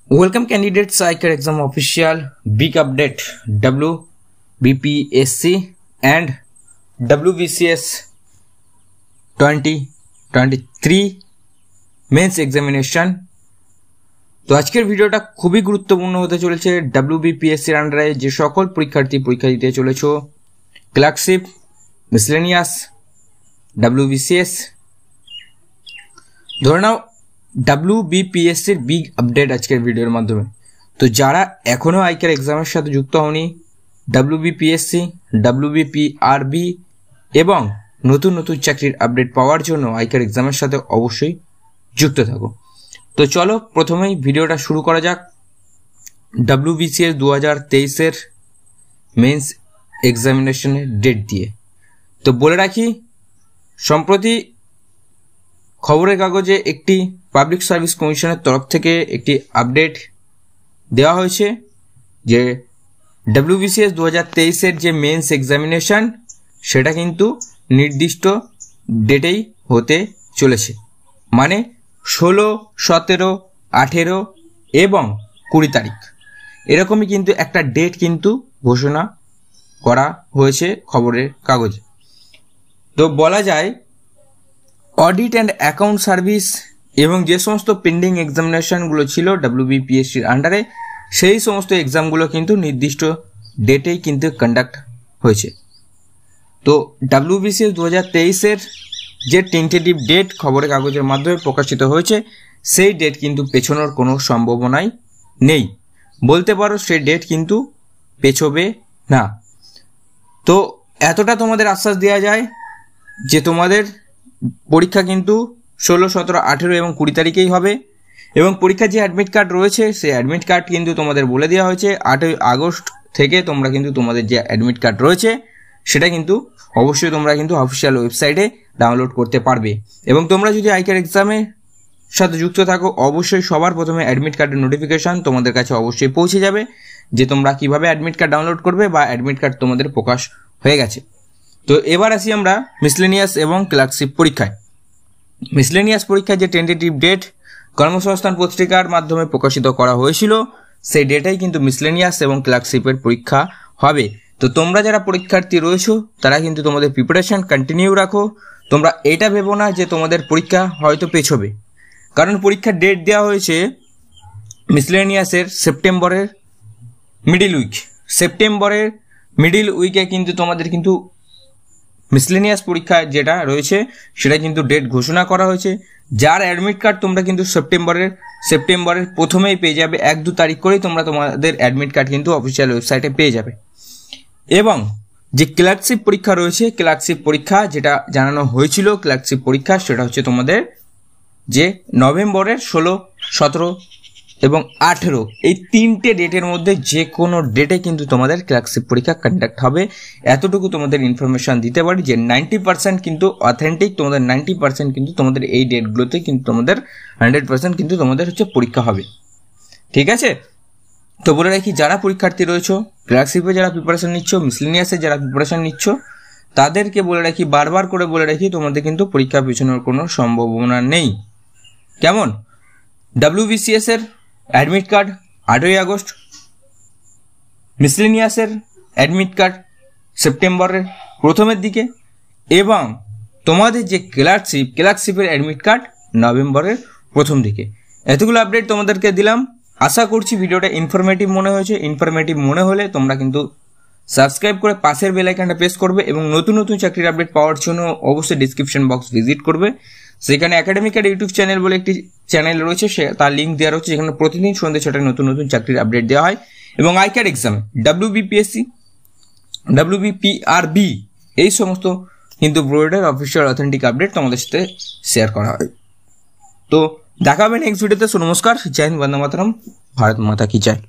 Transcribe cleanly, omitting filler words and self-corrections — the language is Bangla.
Welcome candidates, ICAR exam official big update WBPSC and WBCS 2023 mains examination. তো আজকের ভিডিওটা খুবই গুরুত্বপূর্ণ হতে চলেছে। WBPSC এর আন্ডারে যে সকল পরীক্ষার্থী পরীক্ষা দিতে চলেছো, ক্লার্কশিপ, মিসলেনিয়াস, WBCS, ধরে নাও WBPSC এর বিগ আপডেট আজকের ভিডিওর মাধ্যমে। তো যারা এখনো আইকার এক্সামের সাথে যুক্ত হওনি, WBPSC, WBPRB এবং নতুন নতুন চাকরির আপডেট পাওয়ার জন্য আইকার এক্সামের সাথে অবশ্যই যুক্ত থাকো। তো চলো প্রথমেই ভিডিওটা শুরু করা যাক WBCS 2023 এর মেন্স এক্সামিনেশনের ডেট দিয়ে। তো বলে রাখি, সম্প্রতি খবরের কাগজে একটি পাবলিক সার্ভিস কমিশনের তরফ থেকে একটি আপডেট দেওয়া হয়েছে যে WBCS 2023 এর যে মেন্স এক্সামিনেশন সেটা কিন্তু নির্দিষ্ট ডেটেই হতে চলেছে, মানে 16, 17, 18 এবং 20 তারিখ এরকমই কিন্তু একটা ডেট কিন্তু ঘোষণা করা হয়েছে খবরের কাগজে। তো বলা যায় অডিট অ্যান্ড অ্যাকাউন্ট সার্ভিস এবং যে সমস্ত পেন্ডিং এক্সামিনেশনগুলো ছিল WBPSCর আন্ডারে, সেই সমস্ত এক্সামগুলো কিন্তু নির্দিষ্ট ডেটেই কিন্তু কন্ডাক্ট হয়েছে। তো WBCS 2023 এর যে টেন্টেটিভ ডেট খবরের কাগজের মাধ্যমে প্রকাশিত হয়েছে, সেই ডেট কিন্তু পেছনোর কোনো সম্ভাবনাই নেই, বলতে পারো সেই ডেট কিন্তু পেছবে না। তো এতটা তোমাদের আশ্বাস দেওয়া যায় যে তোমাদের পরীক্ষা কিন্তু 16, 17, 18 এবং 20 তারিখেই হবে, এবং পরীক্ষার যে অ্যাডমিট কার্ড রয়েছে সেই অ্যাডমিট কার্ড কিন্তু তোমাদের বলে দেওয়া হয়েছে 8 আগস্ট থেকে তোমরা কিন্তু তোমাদের যে অ্যাডমিট কার্ড রয়েছে সেটা কিন্তু অবশ্যই তোমরা কিন্তু অফিসিয়াল ওয়েবসাইটে ডাউনলোড করতে পারবে। এবং তোমরা যদি আইকার এক্সামের সাথে যুক্ত থাকো, অবশ্যই সবার প্রথমে অ্যাডমিট কার্ডের নোটিফিকেশন তোমাদের কাছে অবশ্যই পৌঁছে যাবে যে তোমরা কিভাবে অ্যাডমিট কার্ড ডাউনলোড করবে বা অ্যাডমিট কার্ড তোমাদের প্রকাশ হয়ে গেছে। তো এবার আসি আমরা মিসলেনিয়াস এবং ক্লার্কশিপ পরীক্ষায়। মিসলেনিয়াস পরীক্ষায় যে টেন্টেটিভ ডেট কর্মসংস্থান পত্রিকার মাধ্যমে প্রকাশিত করা হয়েছিল, সেই ডেটেই কিন্তু মিসলেনিয়াস এবং ক্লার্কশিপের পরীক্ষা হবে। তো তোমরা যারা পরীক্ষার্থী রয়েছো তারা কিন্তু তোমাদের প্রিপারেশন কন্টিনিউ রাখো। তোমরা এটা ভেবো না যে তোমাদের পরীক্ষা হয়তো পেছবে, কারণ পরীক্ষার ডেট দেওয়া হয়েছে মিসলেনিয়াসের সেপ্টেম্বরের মিডিল উইকে কিন্তু তোমাদের কিন্তু মিসলেনিয়াস পরীক্ষা যেটা রয়েছে সেটা কিন্তু ডেট ঘোষণা করা হয়েছে। যার অ্যাডমিট কার্ড তোমরা কিন্তু সেপ্টেম্বরের প্রথমেই পেয়ে যাবে, 1-2 তারিখ করেই তোমরা তোমাদের অ্যাডমিট কার্ড কিন্তু অফিসিয়াল ওয়েবসাইটে পেয়ে যাবে। এবং যে ক্লার্কশিপ পরীক্ষা রয়েছে, ক্লার্কশিপ পরীক্ষা যেটা জানানো হয়েছিল ক্লার্কশিপ পরীক্ষা, সেটা হচ্ছে তোমাদের যে নভেম্বরের 16, 17 এবং 18 এই 3টে ডেটের মধ্যে যে কোনো ডেটে কিন্তু তোমাদের ক্লার্কশিপ পরীক্ষা কন্ডাক্ট হবে। এতটুকু তোমাদের ইনফরমেশন দিতে পারি যে 90% কিন্তু অথেন্টিক, তোমাদের 90% কিন্তু তোমাদের এই ডেটগুলোতে কিন্তু তোমাদের 100% কিন্তু তোমাদের হচ্ছে পরীক্ষা হবে। ঠিক আছে? তো বলে রাখি, যারা পরীক্ষার্থী রয়েছো, ক্লার্কশিপে যারা প্রিপারেশন নিচ্ছ, মিসলেনিয়াসে যারা প্রিপারেশন নিচ্ছ, তাদেরকে বলে রাখি, বারবার করে বলে রাখি, তোমাদের কিন্তু পরীক্ষা পেছানোর কোনো সম্ভাবনা নেই। কেমন? WBCS এর অ্যাডমিট কার্ড 8ই আগস্ট, মিসলেনিয়াসের অ্যাডমিট কার্ড সেপ্টেম্বরের প্রথমের দিকে, এবং তোমাদের যে ক্লার্কশিপের অ্যাডমিট কার্ড নভেম্বরের প্রথম দিকে। এতগুলো আপডেট তোমাদেরকে দিলাম। আশা করছি ভিডিওটা ইনফরমেটিভ মনে হয়েছে। ইনফরমেটিভ মনে হলে তোমরা কিন্তু সাবস্ক্রাইব করে পাশের বেল আইকনটা প্রেস করবে, এবং নতুন নতুন চাকরির আপডেট পাওয়ার জন্য অবশ্যই ডিসক্রিপশন বক্স ভিজিট করবে। সেখানে একাডেমিক ইউটিউব চ্যানেল বলে একটি চ্যানেল রয়েছে, তার লিঙ্ক দেওয়া রয়েছে, যেখানে প্রতিদিন সন্ধ্যে 6টায় নতুন নতুন চাকরির আপডেট দেওয়া হয়। এবং আইকার এক্সামে WBPSC, WBPRB এই সমস্ত কিন্তু বোর্ডের অফিসিয়াল অথেন্টিক আপডেট তোমাদের সাথে শেয়ার করা হয়। তো দেখা হবে নেক্সট ভিডিওতে। নমস্কার, জয় হিন্দ, বন্দে মাতরম, ভারত মাতা কি জয়।